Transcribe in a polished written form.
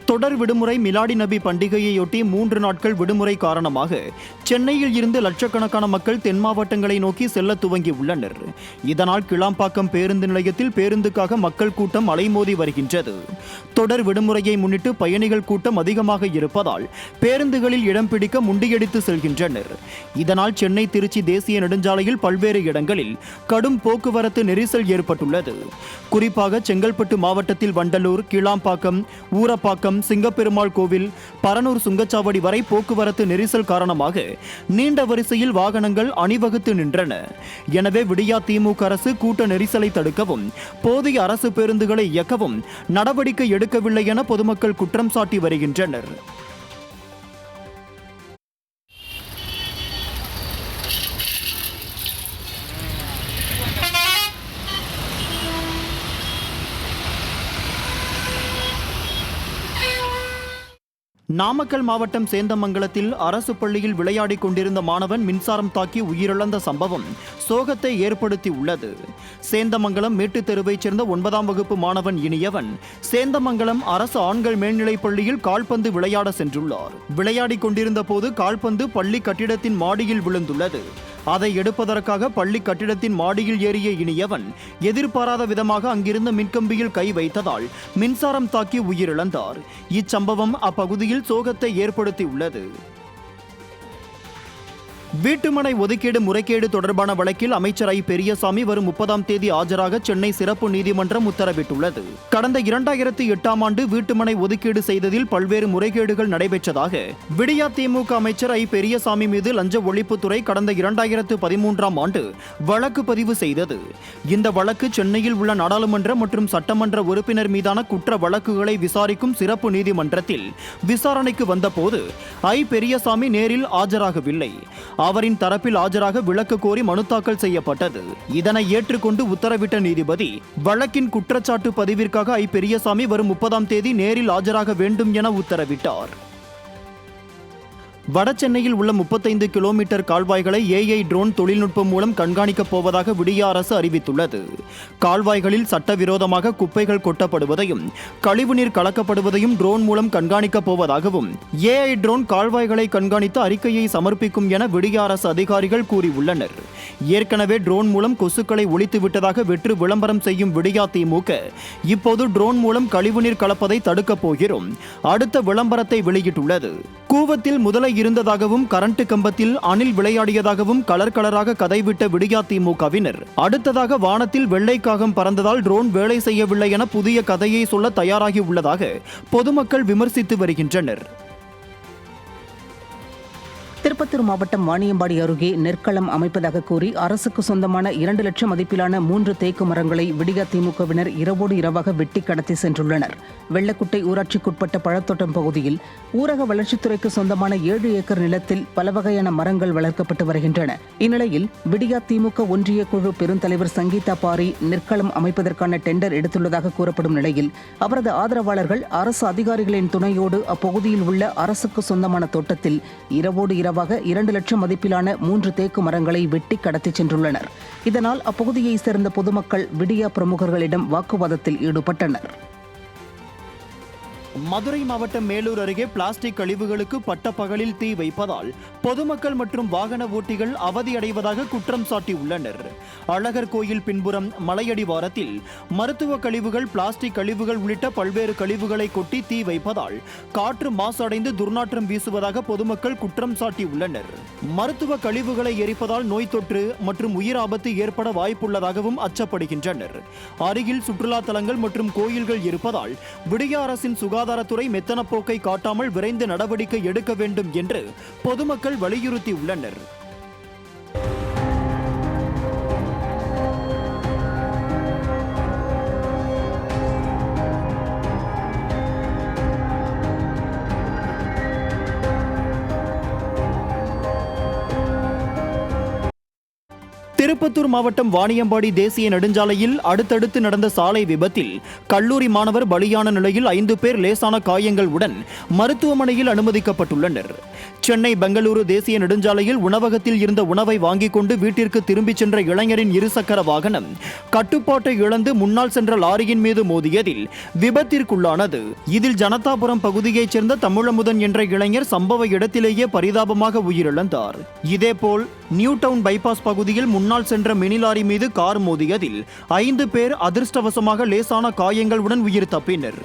தொடர் விடுமுறை மிலாடி நபி பண்டிகையையொட்டி 3 நாட்கள் விடுமுறை காரணமாக சென்னையில் இருந்து லட்சக்கணக்கான மக்கள் தென் மாவட்டங்களை நோக்கி செல்ல துவங்கியுள்ளனர். இதனால் கிளாம்பாக்கம் பேருந்து நிலையத்தில் பேருந்துக்காக மக்கள் கூட்டம் அலைமோதி வருகின்றது. தொடர் விடுமுறையை முன்னிட்டு பயணிகள் கூட்டம் அதிகமாக இருப்பதால் பேருந்துகளில் இடம் பிடிக்க முண்டியடித்து செல்கின்றனர். இதனால் சென்னை திருச்சி தேசிய நெடுஞ்சாலையில் பல்வேறு இடங்களில் கடும் போக்குவரத்து நெரிசல் ஏற்பட்டுள்ளது. குறிப்பாக செங்கல்பட்டு மாவட்டத்தில் வண்டலூர், கிளாம்பாக்கம், ஊரப்பாக்கம், சிங்கப்பெருமாள் கோவில், பரனூர் சுங்கச்சாவடி வரை போக்குவரத்து நெரிசல் காரணமாக நீண்ட வரிசையில் வாகனங்கள் அணிவகுத்து நின்றன. எனவே விடியா திமுக அரசு கூட்ட நெரிசலை தடுக்கவும் போதிய அரசு பேருந்துகளை இயக்கவும் நடவடிக்கை எடுக்கவில்லை என பொதுமக்கள் குற்றம் சாட்டி வருகின்றனர். நாமக்கல் மாவட்டம் சேந்தமங்கலத்தில் அரசு பள்ளியில் விளையாடிக் கொண்டிருந்த மாணவன் மின்சாரம் தாக்கி உயிரிழந்த சம்பவம் சோகத்தை ஏற்படுத்தி உள்ளது. சேந்தமங்கலம் மேட்டுத் தெருவைச் சேர்ந்த 9ஆம் வகுப்பு மாணவன் இனியவன் சேந்தமங்கலம் அரசு ஆண்கள் மேல்நிலைப் பள்ளியில் கால்பந்து விளையாட சென்றுள்ளார். விளையாடிக் கொண்டிருந்த போது கால்பந்து பள்ளி கட்டிடத்தின் மாடியில் விழுந்துள்ளது. அதை எடுப்பதற்காக பள்ளி கட்டிடத்தின் மாடியில் ஏறிய இனியவன் எதிர்பாராத விதமாக அங்கிருந்த மின்கம்பியில் கை வைத்ததால் மின்சாரம் தாக்கி உயிரிழந்தார். இச்சம்பவம் அப்பகுதியில் சோகத்தை ஏற்படுத்தியுள்ளது. வீட்டுமனை ஒதுக்கீடு முறைகேடு தொடர்பான வழக்கில் அமைச்சர் ஐ. பெரியசாமி வரும் 30ஆம் தேதி ஆஜராக சென்னை சிறப்பு நீதிமன்றம் உத்தரவிட்டுள்ளது. கடந்த 2008ஆம் ஆண்டு வீட்டுமனை ஒதுக்கீடு செய்ததில் பல்வேறு முறைகேடுகள் நடைபெற்றதாக விடியா திமுக அமைச்சர் ஐ. பெரியசாமி மீது லஞ்ச ஒழிப்புத்துறை கடந்த 2013ஆம் ஆண்டு வழக்கு பதிவு செய்தது. இந்த வழக்கு சென்னையில் உள்ள நாடாளுமன்ற மற்றும் சட்டமன்ற உறுப்பினர் மீதான குற்ற வழக்குகளை விசாரிக்கும் சிறப்பு நீதிமன்றத்தில் விசாரணைக்கு வந்தபோது ஐ. பெரியசாமி நேரில் ஆஜராகவில்லை. அவரின் தரப்பில் ஆஜராக விளக்கு கோரி மனு தாக்கல் செய்யப்பட்டது. இதனை ஏற்றுக்கொண்டு உத்தரவிட்ட நீதிபதி வழக்கின் குற்றச்சாட்டு பதிவிற்காக ஐ. பெரியசாமி வரும் 30ஆம் தேதி நேரில் ஆஜராக வேண்டும் என உத்தரவிட்டார். வடசென்னையில் உள்ள 35 கிலோமீட்டர் கால்வாய்களை AI ட்ரோன் தொழில்நுட்பம் மூலம் கண்காணிக்கப் போவதாக விடியா அரசு அறிவித்துள்ளது. கால்வாய்களில் சட்டவிரோதமாக குப்பைகள் கொட்டப்படுவதையும் கழிவுநீர் கலக்கப்படுவதையும் ட்ரோன் மூலம் கண்காணிக்கப் போவதாகவும் AI ட்ரோன் கால்வாய்களை கண்காணித்து அறிக்கையை சமர்ப்பிக்கும் என விடியா அரசு அதிகாரிகள் கூறியுள்ளனர். ஏற்கனவே ட்ரோன் மூலம் கொசுக்களை ஒழித்து விட்டதாக வெற்று விளம்பரம் செய்யும் விடியா திமுக இப்போது ட்ரோன் மூலம் கழிவுநீர் கலப்பதை தடுக்கப் போகிறோம் அடுத்த விளம்பரத்தை வெளியிட்டுள்ளது. கூவத்தில் முதலை இருந்ததாகவும் கரண்ட் கம்பத்தில் அணில் விளையாடியதாகவும் கலராக கதைவிட்ட விடியா திமுகவினர் அடுத்ததாக வானத்தில் வெள்ளைக்காகம் பறந்ததால் ட்ரோன் வேலை செய்யவில்லை என புதிய கதையை சொல்ல தயாராகி உள்ளதாக பொதுமக்கள் விமர்சித்து வருகின்றனர். திருப்பத்தூர் மாவட்டம் வாணியம்பாடி அருகே நெற்களம் அமைப்பதாக கூறி அரசுக்கு சொந்தமான 2 லட்சம் மதிப்பிலான 3 தேக்கு மரங்களை விடியா திமுகவினர் இரவோடு இரவாக வெட்டி கடத்தி சென்றுள்ளனர். வெள்ளக்குட்டை ஊராட்சிக்குட்பட்ட பழத்தோட்டம் பகுதியில் ஊரக வளர்ச்சித்துறைக்கு சொந்தமான 7 ஏக்கர் நிலத்தில் பல வகையான மரங்கள் வளர்க்கப்பட்டு வருகின்றன. இந்நிலையில் விடியா திமுக ஒன்றிய குழு பெருந்தலைவர் சங்கீதா பாரி நெற்களம் அமைப்பதற்கான டெண்டர் எடுத்துள்ளதாக கூறப்படும் நிலையில் அவரது ஆதரவாளர்கள் அரசு அதிகாரிகளின் துணையோடு அப்பகுதியில் உள்ள அரசுக்கு சொந்தமான தோட்டத்தில் இரவோடு இரவாக 2 லட்சம் மதிப்பிலான 3 தேக்கு மரங்களை வெட்டி கடத்தி சென்றுள்ளனர். இதனால் அப்பகுதியைச் சேர்ந்த பொதுமக்கள் விடியா பிரமுகர்களிடம் வாக்குவாதத்தில் ஈடுபட்டனர். மதுரை மாவட்டம் மேலூர் அருகே பிளாஸ்டிக் கழிவுகளுக்கு பட்டப்பகலில் தீ வைப்பதால் பொதுமக்கள் மற்றும் வாகன ஓட்டிகள் அவதியடைவதாக குற்றம் சாட்டியுள்ளனர். அழகர் கோயில் பின்புறம் மலையடிவாரத்தில் மருத்துவ கழிவுகள், பிளாஸ்டிக் கழிவுகள் உள்ளிட்ட பல்வேறு கழிவுகளை கொட்டி தீ வைப்பதால் காற்று மாசடைந்து துர்நாற்றம் வீசுவதாக பொதுமக்கள் குற்றம் சாட்டியுள்ளனர். மருத்துவ கழிவுகளை எரிப்பதால் நோய் தொற்று மற்றும் உயிர் ஆபத்து ஏற்பட வாய்ப்புள்ளதாகவும் அச்சப்படுகின்றனர். அருகில் சுற்றுலா தலங்கள் மற்றும் கோயில்கள் இருப்பதால் விடியா அரசின் சுகாதாரத்துறை மெத்தன போக்கை காட்டாமல் விரைந்து நடவடிக்கை எடுக்க வேண்டும் என்று பொதுமக்கள் வலியுறுத்தியுள்ளனர். திருப்பத்தூர் மாவட்டம் வாணியம்பாடி தேசிய நெடுஞ்சாலையில் அடுத்தடுத்து நடந்த சாலை விபத்தில் கல்லூரி மாணவர் பலியான நிலையில் 5 பேர் லேசான காயங்களுடன் மருத்துவமனையில் அனுமதிக்கப்பட்டுள்ளனர். சென்னை பெங்களூரு தேசிய நெடுஞ்சாலையில் உணவகத்தில் இருந்த உணவை வாங்கிக் கொண்டு வீட்டிற்கு திரும்பிச் சென்ற இளைஞரின் இருசக்கர வாகனம் கட்டுப்பாட்டை இழந்து முன்னால் சென்ற லாரியின் மீது மோதியதில் விபத்திற்குள்ளானது. இதில் ஜனதாபுரம் பகுதியைச் சேர்ந்த தமிழமுதன் என்ற இளைஞர் சம்பவ இடத்திலேயே பரிதாபமாக உயிரிழந்தார். இதேபோல் நியூ டவுன் பைபாஸ் பகுதியில் முன்னால் சென்ற மினி லாரி மீது கார் மோதியதில் 5 பேர் அதிர்ஷ்டவசமாக லேசான காயங்களுடன் உயிர் தப்பினர்.